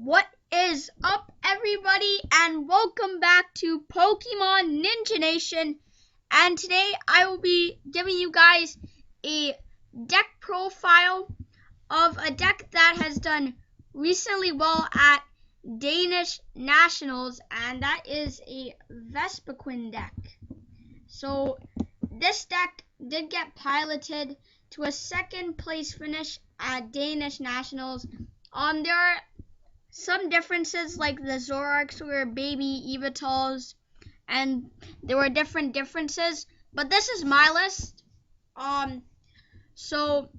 What is up, everybody, and welcome back to Pokemon Ninja Nation. And today I will be giving you guys a deck profile of a deck that has done recently well at Danish Nationals, and that is a Vespiquen deck. So this deck did get piloted to a second place finish at Danish Nationals. There are some differences, like the Zoroarks were baby Evitals, and there were differences, but this is my list. So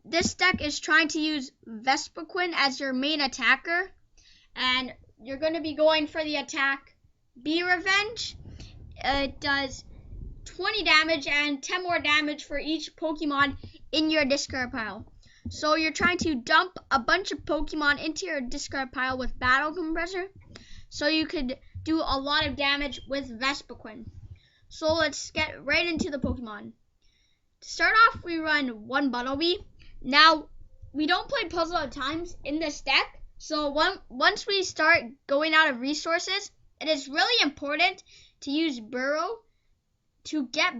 this deck is trying to use Vespiquen as your main attacker, and you're going to be going for the attack Be Revenge. It does 20 damage and 10 more damage for each Pokemon in your discard pile. So you're trying to dump a bunch of Pokemon into your discard pile with Battle Compressor, so you could do a lot of damage with Vespiquen. So let's get right into the Pokemon. To start off, we run one Bunnelby. Now, we don't play Puzzle at times in this deck, so once we start going out of resources, it is really important to use Burrow to deck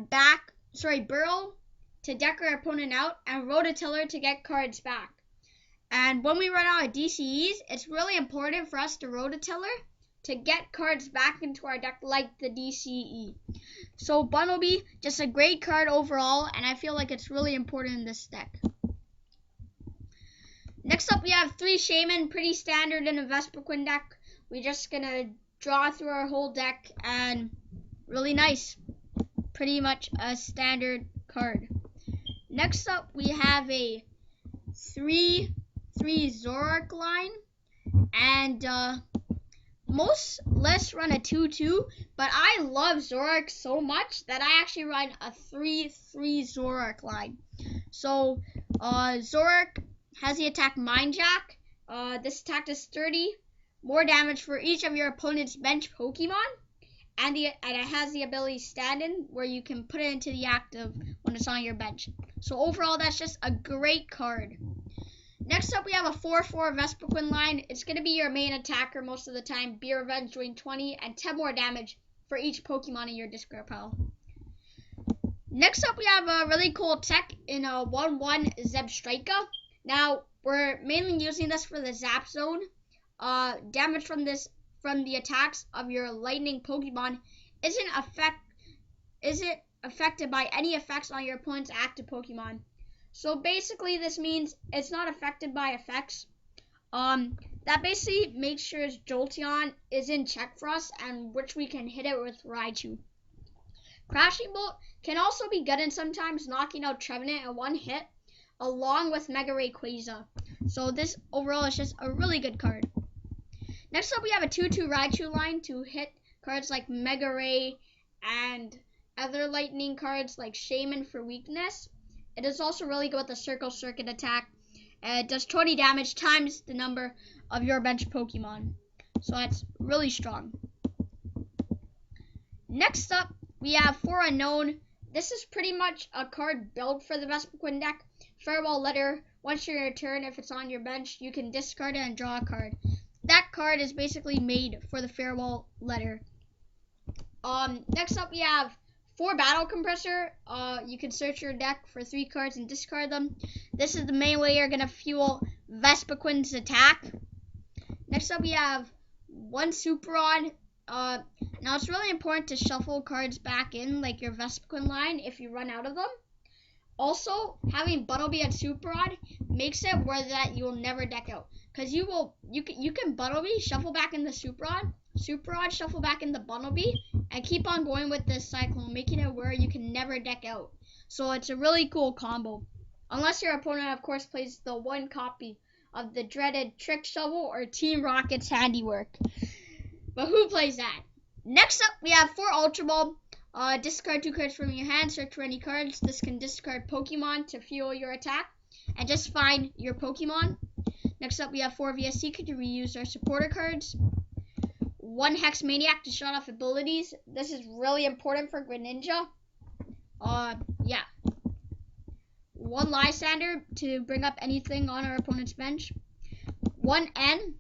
our opponent out, and Rototiller to get cards back. And when we run out of DCEs, it's really important for us to Rototiller to get cards back into our deck like the DCE. So Bunnelby, just a great card overall, and I feel like it's really important in this deck. Next up, we have 3 Shaman, pretty standard in a Vespiquen deck. We're just going to draw through our whole deck, and really nice. Pretty much a standard card. Next up, we have a 3/3 Zoroark line, and most lists run a 2/2, but I love Zoroark so much that I actually run a 3/3 Zoroark line. So Zoroark has the attack Mind Jack. This attack does 30 more damage for each of your opponent's bench Pokemon. And it has the ability Stand In, where you can put it into the active when it's on your bench. So overall, that's just a great card. Next up, we have a 4/4 Vespiquen line. It's going to be your main attacker most of the time. Be Revenge, doing 20 and 10 more damage for each Pokemon in your discard pile. Next up, we have a really cool tech in a 1/1 Zebstrika. Now, we're mainly using this for the Zap Zone. Damage from the attacks of your lightning Pokemon isn't affected by any effects on your opponent's active Pokemon. So basically this means it's not affected by effects. That basically makes sure Jolteon is in check for us, and which we can hit it with Raichu. Crashing Bolt can also be good in sometimes, knocking out Trevenant in one hit, along with Mega Rayquaza. So this overall is just a really good card. Next up, we have a 2/2 Raichu line to hit cards like Mega Ray and other lightning cards like Shaman for weakness. It is also really good with the Circle Circuit attack. It does 20 damage times the number of your bench Pokemon. So that's really strong. Next up, we have 4 Unknown. This is pretty much a card built for the Vespiquen deck. Farewell Letter. Once you're in your turn, if it's on your bench, you can discard it and draw a card. That card is basically made for the Farewell Letter. Next up, we have 4 Battle Compressor. You can search your deck for 3 cards and discard them. This is the main way you're going to fuel Vespiquen's attack. Next up, we have 1 Superon. Now, it's really important to shuffle cards back in, like your Vespiquen line, if you run out of them. Also, having Bunnelby and Superon makes it where that you will never deck out. Because you can Bunnelby, shuffle back in the Superon, shuffle back in the Bunnelby, and keep on going with this cyclone, making it where you can never deck out. So it's a really cool combo. Unless your opponent, of course, plays the 1 copy of the dreaded Trick Shovel or Team Rocket's Handiwork. But who plays that? Next up, we have 4 Ultra Ball. Discard 2 cards from your hand, search for any cards. This can discard Pokemon to fuel your attack, and just find your Pokemon. Next up, we have 4 VSC. Could you reuse our supporter cards? 1 Hex Maniac to shut off abilities. This is really important for Greninja. Yeah. 1 Lysander to bring up anything on our opponent's bench. 1 N,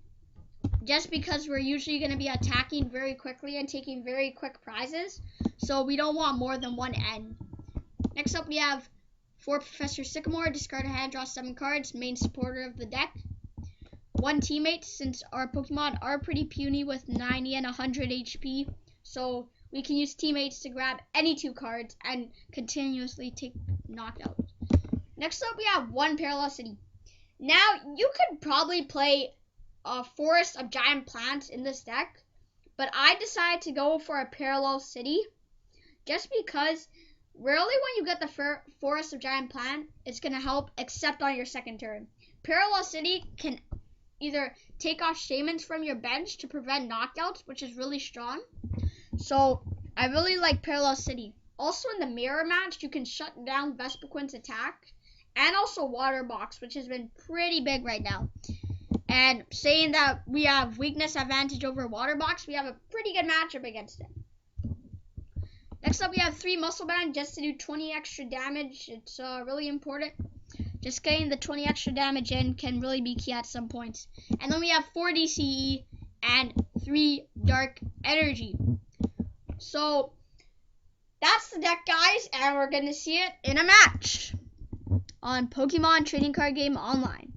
just because we're usually going to be attacking very quickly and taking very quick prizes. So we don't want more than 1 N. Next up we have 4 Professor Sycamore, discard a hand, draw 7 cards, main supporter of the deck. 1 Teammate, since our Pokemon are pretty puny with 90 and 100 HP, so we can use Teammates to grab any 2 cards and continuously take knockouts. Next up we have 1 Parallel City. Now you could probably play a Forest of Giant Plants in this deck, but I decided to go for a Parallel City just because rarely when you get the Forest of Giant Plant, it's going to help except on your second turn. Parallel City can either take off Shaymins from your bench to prevent knockouts, which is really strong. So I really like Parallel City. Also in the mirror match, you can shut down Vespiquen's attack, and also Water Box, which has been pretty big right now. And saying that we have weakness advantage over Water Box, we have a pretty good matchup against it. Next up, we have 3 Muscle Band just to do 20 extra damage. It's really important. Just getting the 20 extra damage in can really be key at some points. And then we have 4 DCE and 3 Dark Energy. So that's the deck, guys, and we're going to see it in a match on Pokemon Trading Card Game Online.